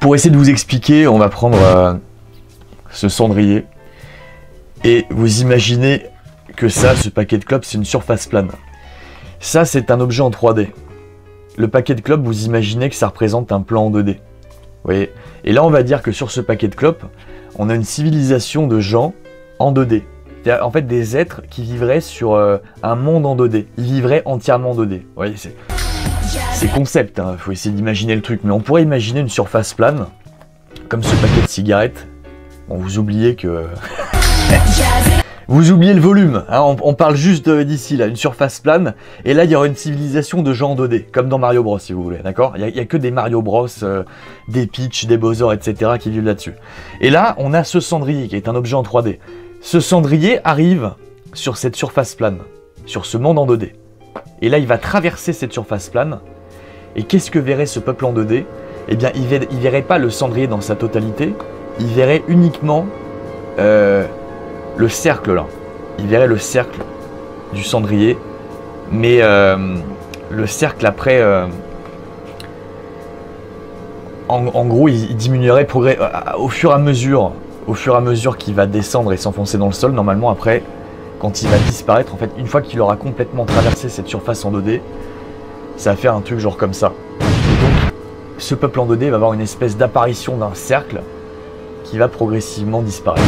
Pour essayer de vous expliquer, on va prendre ce cendrier et vous imaginez que ça, ce paquet de clopes, c'est une surface plane. Ça, c'est un objet en 3D. Le paquet de clopes, vous imaginez que ça représente un plan en 2D. Vous voyez? Et là, on va dire que sur ce paquet de clopes, on a une civilisation de gens en 2D. C'est-à-dire, en fait, des êtres qui vivraient sur un monde en 2D. Ils vivraient entièrement en 2D. Vous voyez, c'est concept, hein. Faut essayer d'imaginer le truc. Mais on pourrait imaginer une surface plane, comme ce paquet de cigarettes. Bon, vous oubliez que... Vous oubliez le volume, hein, on parle juste d'ici, là, une surface plane, et là il y aura une civilisation de gens en 2D, comme dans Mario Bros si vous voulez, d'accord? Il y a que des Mario Bros, des Peach, des Bowser, etc. qui vivent là-dessus. Et là, on a ce cendrier qui est un objet en 3D. Ce cendrier arrive sur cette surface plane, sur ce monde en 2D. Et là, il va traverser cette surface plane, et qu'est-ce que verrait ce peuple en 2D? Eh bien, il verrait pas le cendrier dans sa totalité, il verrait uniquement... le cercle là, il verrait le cercle du cendrier, mais le cercle après, en gros, il diminuerait au fur et à mesure qu'il va descendre et s'enfoncer dans le sol. Normalement, après, quand il va disparaître, en fait, une fois qu'il aura complètement traversé cette surface en 2D, ça va faire un truc genre comme ça. Et donc, ce peuple en 2D va avoir une espèce d'apparition d'un cercle qui va progressivement disparaître.